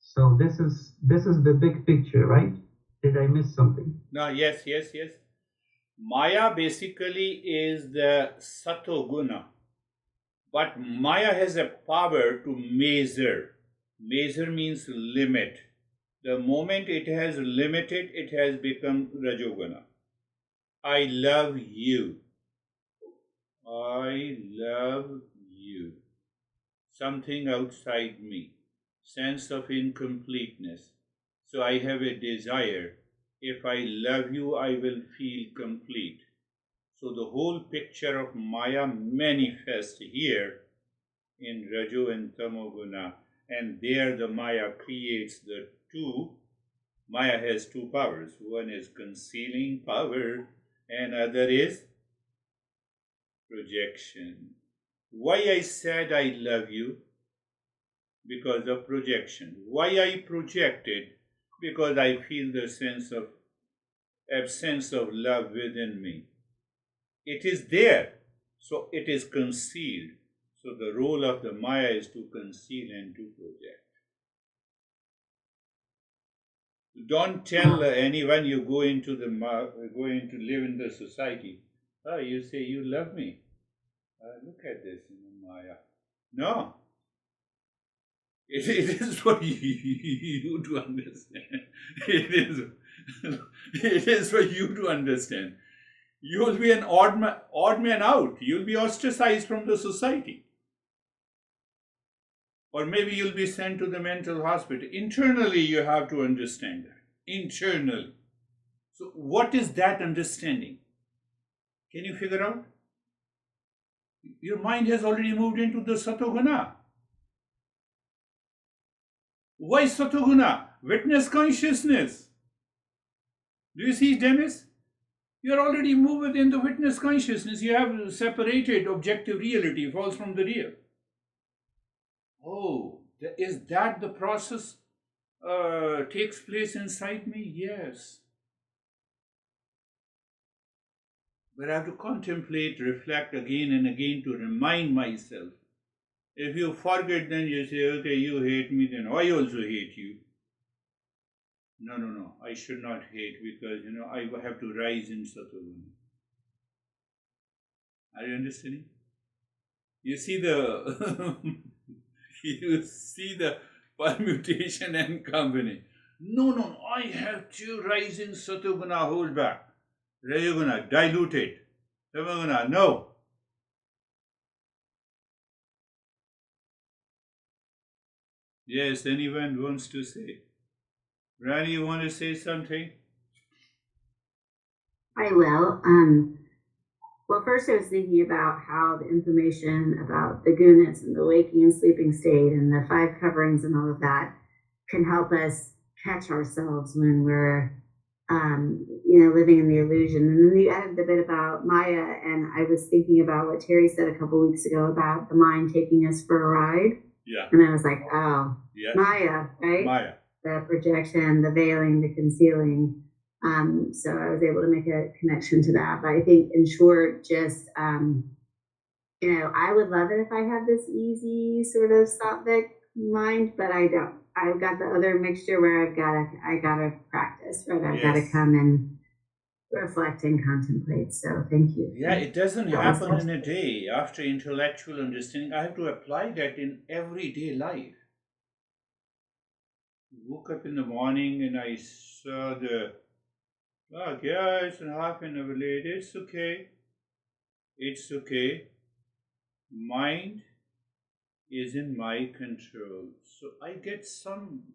So this is the big picture, right? Did I miss something? No, yes. Maya basically is the Satoguna, But Maya has a power to measure. Measure means limit. The moment it has limited, it has become Rajoguna. I love you. I love you. Something outside me. Sense of incompleteness. So I have a desire. If I love you, I will feel complete. So the whole picture of Maya manifests here in Rajo and Tamoguna, and there the Maya creates the two. Maya has two powers. One is concealing power, and other is projection. Why I said I love you? Because of projection. Why I projected? Because I feel the sense of absence of love within me. It is there, so it is concealed. So the role of the Maya is to conceal and to project. Don't tell anyone you go into live in the society. Oh, you say you love me. Look at this, Maya. No, it is for you to understand. It is for you to understand. You will be an odd man out. You'll be ostracized from the society. Or maybe you'll be sent to the mental hospital. Internally, you have to understand that. Internally. So, what is that understanding? Can you figure out? Your mind has already moved into the Satoguna. Why Satoguna? Witness consciousness. Do you see, Dennis? You're already moved within the witness consciousness. You have separated objective reality, false from the real. Oh, is that the process takes place inside me? Yes. But I have to contemplate, reflect again and again to remind myself. If you forget, then you say, okay, you hate me, then I also hate you. No. I should not hate because, I have to rise in Satoguna. Are you understanding? You see the you see the permutation and company. No, I have to rise in Satoguna, hold back. Rajoguna, dilute it. Tamoguna, no. Yes, anyone wants to say? Rani, you want to say something? I will. Well, first I was thinking about how the information about the gunas and the waking and sleeping state and the five coverings and all of that can help us catch ourselves when we're, living in the illusion. And then you added the bit about Maya, and I was thinking about what Terry said a couple weeks ago about the mind taking us for a ride. Yeah. And I was like, oh, yes. Maya, right? Maya. The projection, the veiling, the concealing. So I was able to make a connection to that. But I think, in short, just, I would love it if I had this easy sort of sattvic mind, but I don't. I've got the other mixture where I gotta practice, right? I've got to come and reflect and contemplate. So thank you. Yeah, it doesn't happen in a day. After intellectual understanding, I have to apply that in everyday life. I woke up in the morning and I saw it's half an hour late. It's okay. It's okay. Mind is in my control. So I get some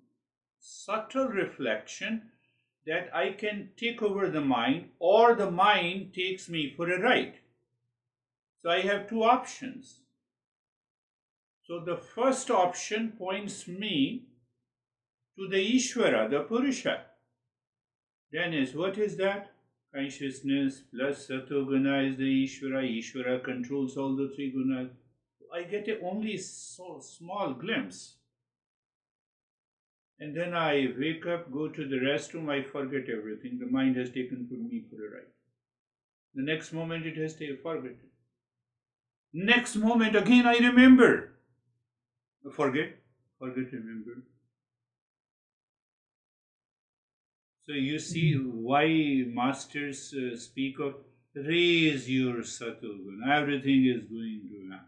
subtle reflection that I can take over the mind or the mind takes me for a ride. So I have two options. So the first option points me to the Ishvara, the Purusha. Dennis, what is that? Consciousness plus Satoguna is the Ishvara. Ishvara controls all the three gunas. I get a only so small glimpse. And then I wake up, go to the restroom, I forget everything. The mind has taken me for a ride. The next moment it has forgotten. Next moment again I remember. Forget, remember. So you see why masters speak of raise your Satoguna. Everything is going to happen.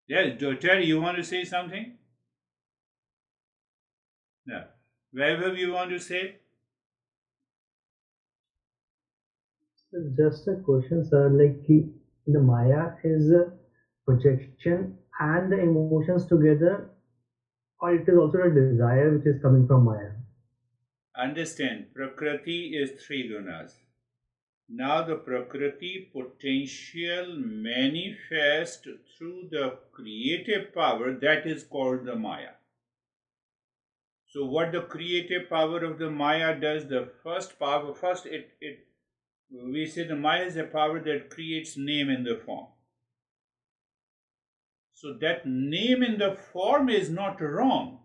Yes, Terry, you want to say something? No. Whatever you want to say? So just a question, sir. Like the Maya is a projection and the emotions together, or it is also a desire which is coming from Maya. Understand, Prakriti is three gunas. Now the Prakriti potential manifest through the creative power that is called the Maya. So what the creative power of the Maya does, the first power, first it we say the Maya is a power that creates name in the form. So that name in the form is not wrong.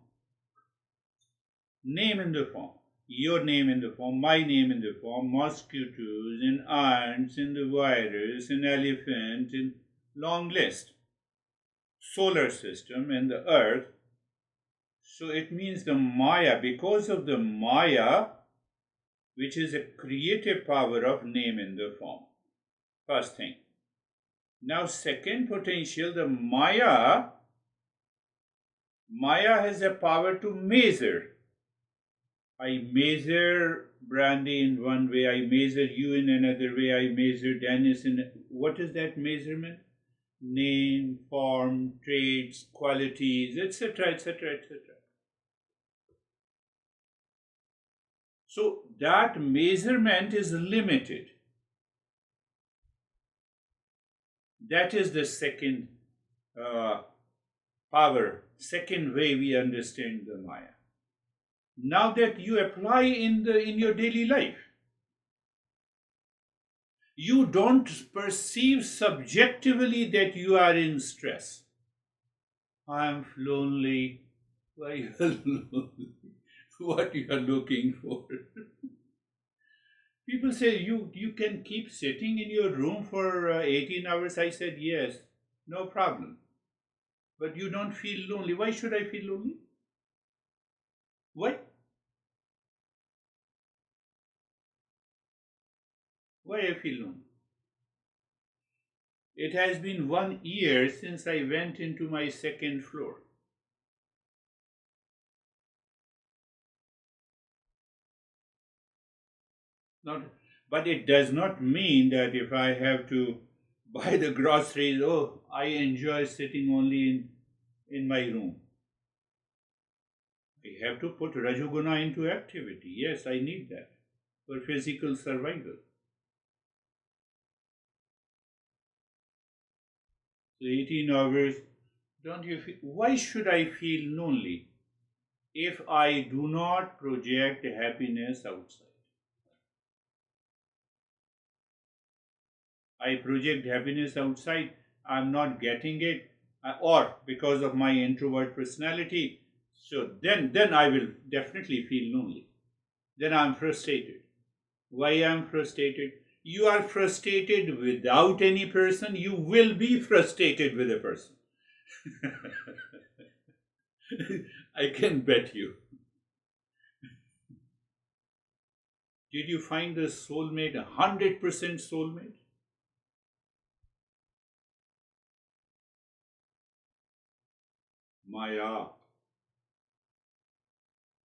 Name in the form. Your name in the form, my name in the form, mosquitoes, and ants, and the virus, and elephant, and long list. Solar system and the earth. So it means the Maya, because of the Maya, which is a creative power of name in the form. First thing. Now, second potential, the Maya has a power to measure. I measure Brandy in one way, I measure you in another way, I measure Dennis in. What is that measurement? Name, form, traits, qualities, etc., etc., etc. So that measurement is limited. That is the second uh, power, second way we understand the Maya. Now that you apply in your daily life, you don't perceive subjectively that you are in stress. I am lonely. Why you are lonely? What you are looking for? People say you can keep sitting in your room for 18 hours. I said yes, no problem. But you don't feel lonely. Why should I feel lonely? Why? Why I feel lonely? It has been 1 year since I went into my second floor. Not, but it does not mean that if I have to buy the groceries, oh, I enjoy sitting only in my room. I have to put Rajoguna into activity. Yes, I need that for physical survival. So 18 hours, don't you feel? Why should I feel lonely if I do not project happiness outside? I project happiness outside, I'm not getting it, or because of my introvert personality, so then I will definitely feel lonely. Then I'm frustrated. Why I'm frustrated? You are frustrated without any person, you will be frustrated with a person. I can bet you. Did you find the soulmate, 100% soulmate? Maya.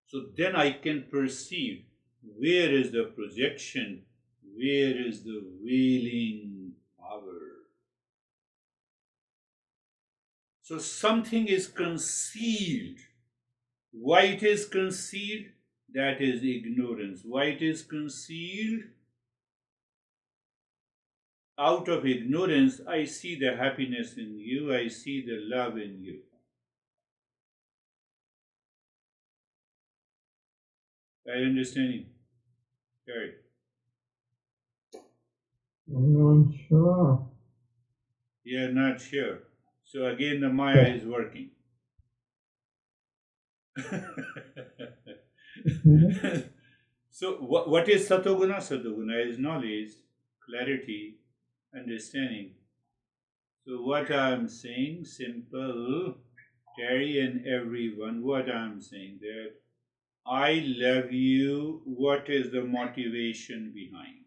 So then I can perceive where is the projection, where is the wailing power. So something is concealed. Why it is concealed? That is ignorance. Why it is concealed? Out of ignorance, I see the happiness in you, I see the love in you. Are you understanding? Right. I'm not sure. You are not sure. So again, the Maya is working. Mhm. So, what is Satoguna? Satoguna is knowledge, clarity, understanding. So, what I'm saying, simple, Terry and everyone, what I'm saying that I love you. What is the motivation behind?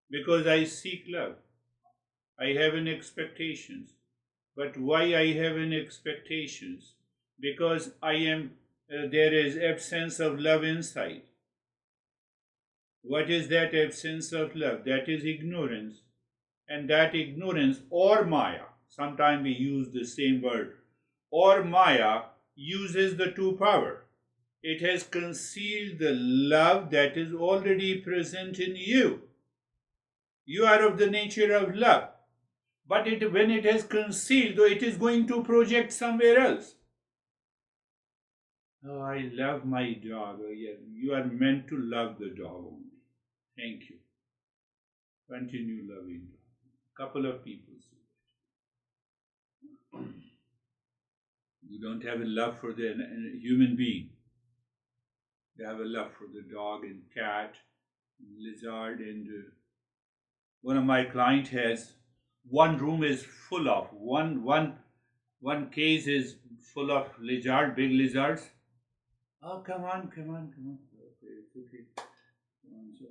Because I seek love. I have an expectations. But why I have an expectations? Because there is absence of love inside. What is that absence of love? That is ignorance. And that ignorance or Maya, sometimes we use the same word, or Maya uses the two power. It has concealed the love that is already present in you. You are of the nature of love. But when it has concealed, it is going to project somewhere else. Oh, I love my dog. Oh, yeah. You are meant to love the dog only. Thank you. Continue loving dog. Couple of people say that. You don't have a love for the human being. You have a love for the dog and cat, and lizard, and one of my clients has one room is full of one case is full of big lizards. Oh, come on. Okay, it's okay. Come on, so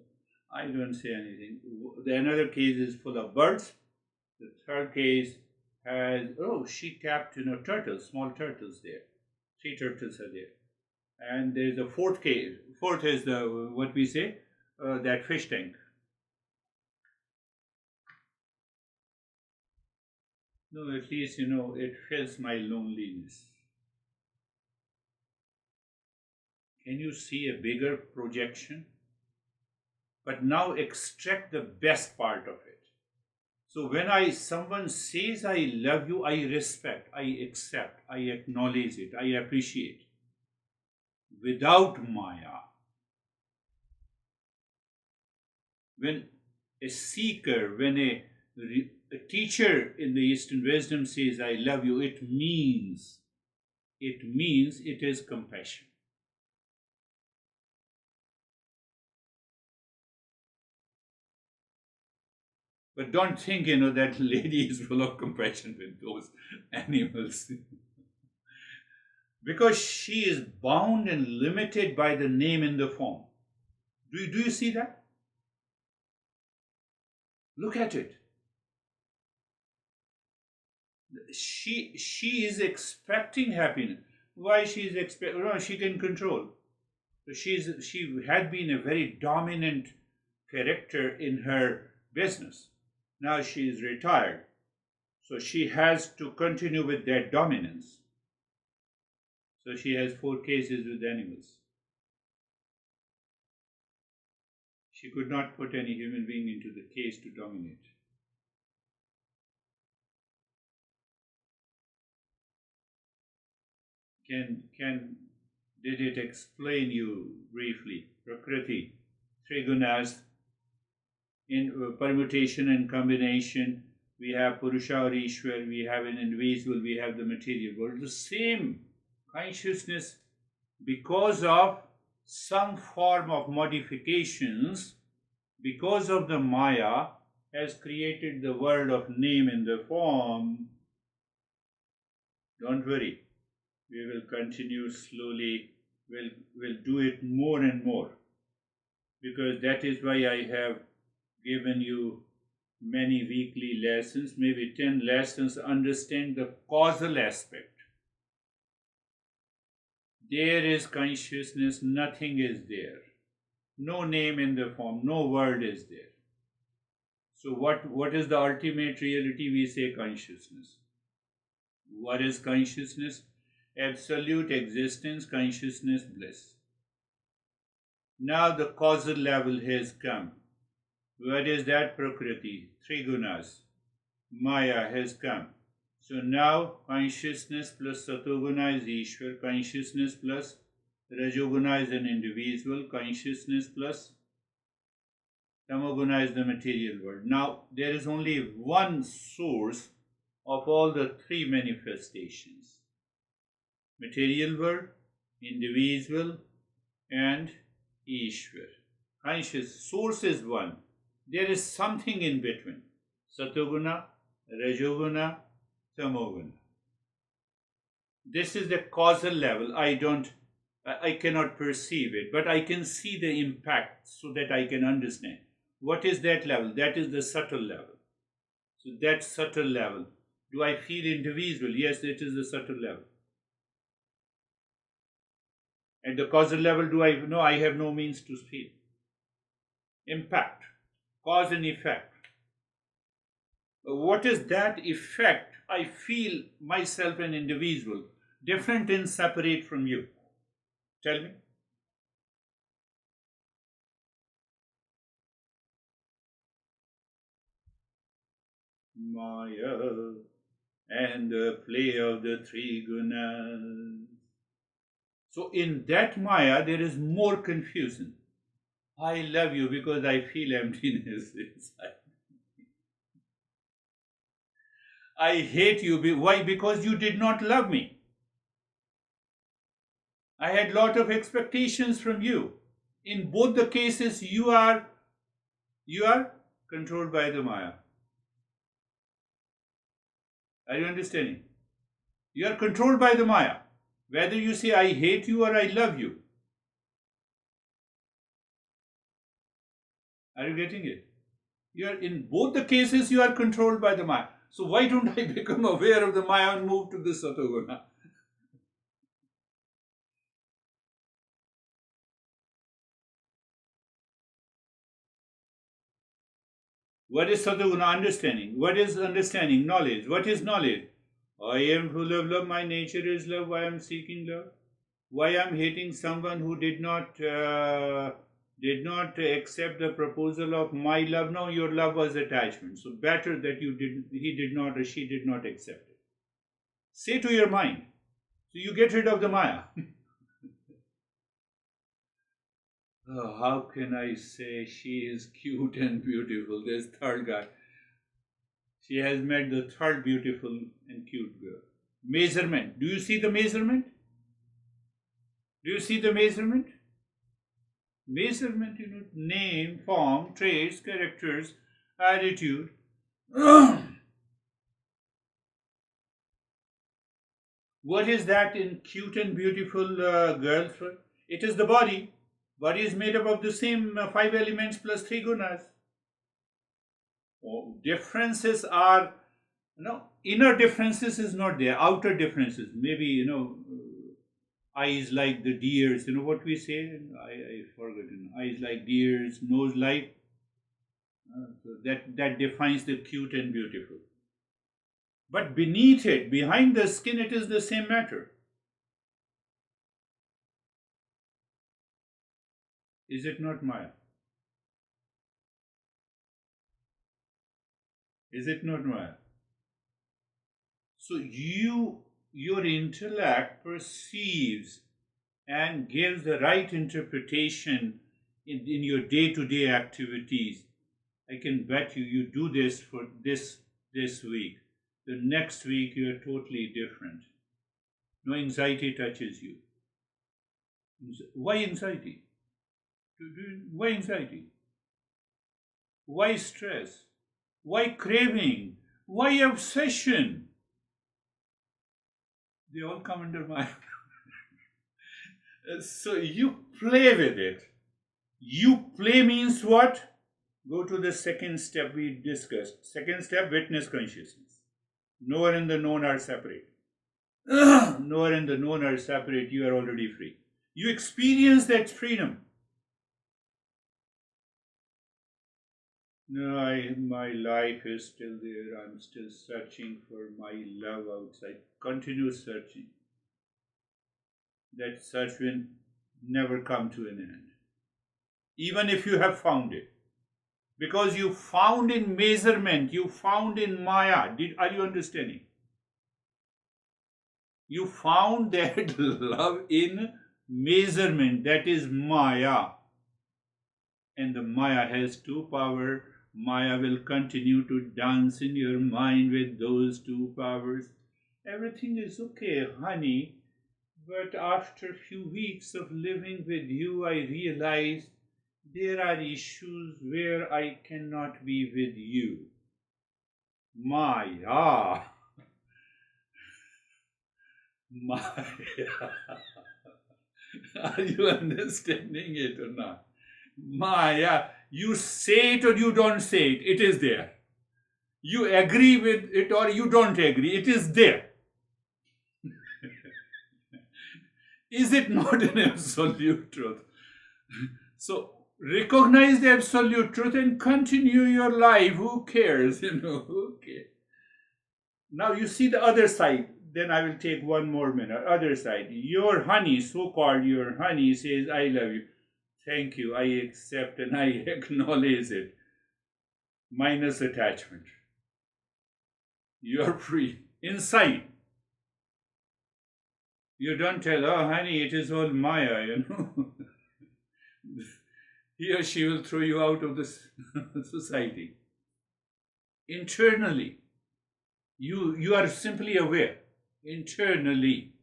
I don't say anything. The another case is full of birds. The third case has, she kept, turtles, small turtles there. 3 turtles are there. And there's a fourth case. Fourth is what we say, that fish tank. No, at least, it fills my loneliness. Can you see a bigger projection? But now extract the best part of it. So when someone says I love you, I respect, I accept, I acknowledge it, I appreciate. Without Maya. When a seeker, when a teacher in the Eastern wisdom says I love you, it means it is compassion. But don't think, that lady is full of compassion with those animals. Because she is bound and limited by the name and the form. Do you see that? Look at it. She is expecting happiness. Why she is expecting? No, she can control. She had been a very dominant character in her business. Now she is retired, so she has to continue with that dominance. So she has 4 cases with animals. She could not put any human being into the case to dominate. Did it explain you briefly? Prakriti, 3 gunas, in permutation and combination, we have Purusha or Ishwar, we have an individual, we have the material world. The same consciousness, because of some form of modifications, because of the Maya, has created the world of name and the form. Don't worry. We will continue slowly. We'll do it more and more. Because that is why I have given you many weekly lessons, maybe 10 lessons. Understand the causal aspect. There is consciousness, nothing is there. No name in the form, no word is there. So what is the ultimate reality? We say consciousness. What is consciousness? Absolute existence, consciousness, bliss. Now the causal level has come. What is that? Prakriti, 3 gunas. Maya has come. So now consciousness plus satoguna is Ishwar, consciousness plus rajoguna is an individual, consciousness plus tamoguna is the material world. Now there is only one source of all the 3 manifestations. Material world, individual, and Ishwar. Conscious source is one. There is something in between. Satoguna, rajoguna, tamoguna. This is the causal level. I cannot perceive it, but I can see the impact so that I can understand. What is that level? That is the subtle level. So that subtle level. Do I feel indivisible? Yes, it is the subtle level. At the causal level, do I know I have no means to feel? Impact, cause and effect. What is that effect? I feel myself an individual, different and separate from you. Tell me. Maya and the play of the three gunas. So in that Maya, there is more confusion. I love you because I feel emptiness inside. I hate you. Why? Because you did not love me. I had lot of expectations from you. In both the cases, you are controlled by the Maya. Are you understanding? You are controlled by the Maya. Whether you say I hate you or I love you. Are you getting it? You are in both the cases you are controlled by the Maya. So why don't I become aware of the Maya and move to the Satoguna? What is Satoguna? Understanding. What is understanding? Knowledge. What is knowledge? I am full of love. My nature is love. Why I am seeking love? Why I am hating someone who did not accept the proposal of my love? No, your love was attachment. So better that he did not or she did not accept it. Say to your mind. So you get rid of the Maya. Oh, how can I say she is cute and beautiful? This third guy. She has met the third beautiful and cute girl. Measurement. Do you see the measurement? Do you see the measurement? Measurement, name, form, traits, characters, attitude. What is that in cute and beautiful girl? It is the body. Body is made up of the same five elements plus three gunas. Differences are, inner differences is not there. Outer differences, maybe, eyes like the deers. You know what we say? I forgot. Eyes like deers, nose like. So that defines the cute and beautiful. But beneath it, behind the skin, it is the same matter. Is it not Maya? Is it not Maya? So your intellect perceives and gives the right interpretation in your day-to-day activities. I can bet you do this for this week. The next week you are totally different. No anxiety touches you. Why anxiety? Why anxiety? Why stress? Why craving? Why obsession? They all come under my. So you play with it. You play means what? Go to the second step we discussed. Second step, witness consciousness. Knower and the known are separate. Knower and the known are separate. You are already free. You experience that freedom. No, my life is still there. I'm still searching for my love outside. Continue searching. That search will never come to an end. Even if you have found it. Because you found in measurement, you found in Maya. Are you understanding? You found that love in measurement, that is Maya. And the Maya has two powers. Maya will continue to dance in your mind with those two powers. Everything is okay, honey. But after a few weeks of living with you, I realized there are issues where I cannot be with you. Maya. Maya. Are you understanding it or not? Maya. You say it or you don't say it. It is there. You agree with it or you don't agree. It is there. Is it not an absolute truth? So recognize the absolute truth and continue your life. Who cares? Who cares? Now you see the other side. Then I will take one more minute. Other side. Your honey, so-called your honey, says, I love you. Thank you. I accept and I acknowledge it. Minus attachment. You are free. Inside. You don't tell, oh honey, it is all Maya, He or she will throw you out of this society. Internally. You are simply aware. Internally.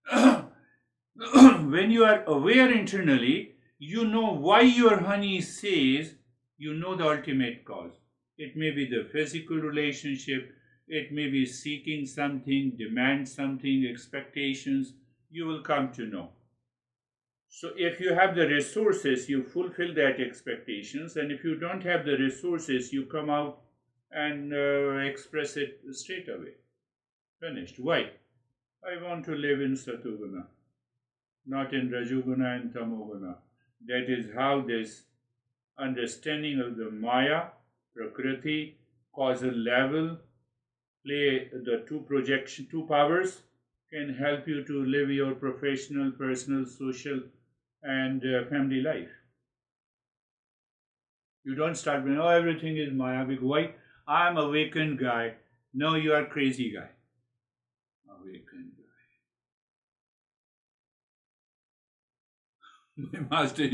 When you are aware internally, you know why your honey says, you know the ultimate cause. It may be the physical relationship, it may be seeking something, demand something, expectations, you will come to know. So if you have the resources, you fulfill that expectations, and if you don't have the resources, you come out and express it straight away. Finished. Why? I want to live in Satoguna, not in Rajoguna and Tamoguna. That is how this understanding of the Maya, Prakriti, causal level, play the two powers can help you to live your professional, personal, social, and family life. You don't start being, oh, everything is Maya. Why? I'm awakened guy. No, you are crazy guy. Awakened guy. My master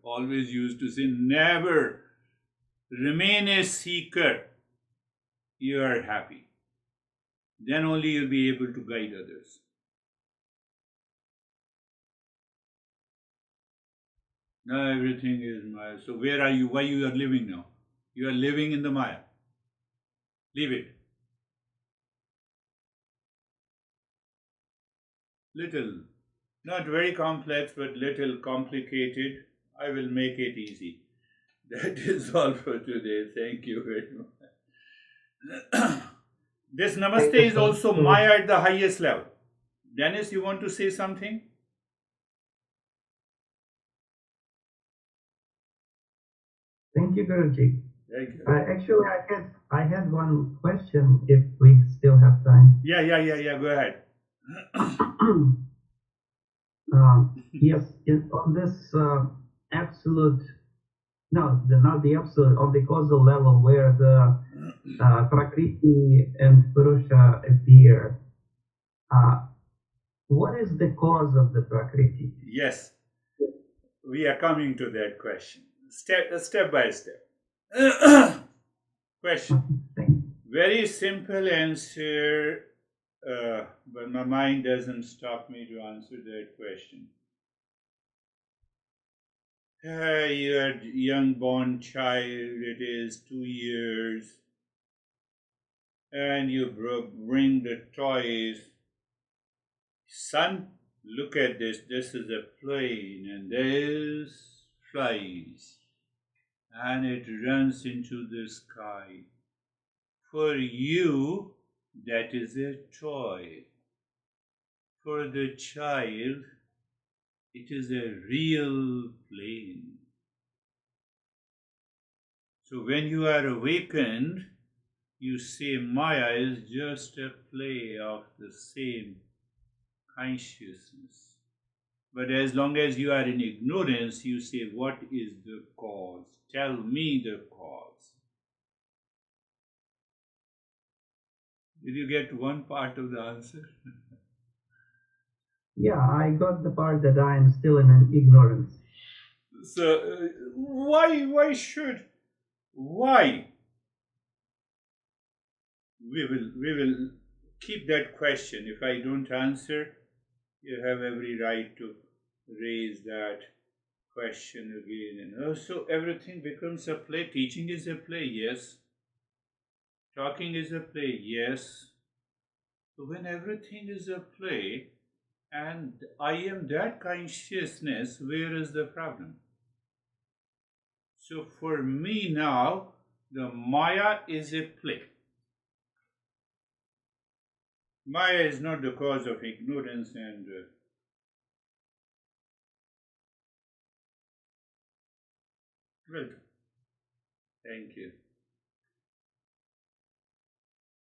always used to say, never remain a seeker. You are happy. Then only you'll be able to guide others. Now everything is Maya. So where are you? Why you are living now? You are living in the Maya. Leave it. Little, not very complex, but little complicated. I will make it easy. That is all for today. Thank you very much. This namaste is also Maya at the highest level. Dennis, you want to say something? Thank you, Guruji. Thank you. Actually, I had one question if we still have time. Yeah. Go ahead. Yes, on this absolute, no, not the absolute, on the causal level where the Prakriti and Purusha appear, what is the cause of the Prakriti? Yes, we are coming to that question. Step by step. Question. Very simple answer, but my mind doesn't stop me to answer that question. Your young born child, it is 2 years, and you bring the toys. Son, look at this. This is a plane, and this flies, and it runs into the sky. For you, that is a toy. For the child, it is a real plane. So when you are awakened, you say Maya is just a play of the same consciousness. But as long as you are in ignorance, you say, what is the cause? Tell me the cause. Did you get one part of the answer? Yeah, I got the part that I am still in an ignorance. So why we will keep that question. If I don't answer, you have every right to raise that question again. And also everything becomes a play. Teaching is a play, yes. Talking is a play, yes. So when everything is a play and I am that consciousness, where is the problem? So for me now, The Maya is a play. Maya is not the cause of ignorance and welcome. Thank you.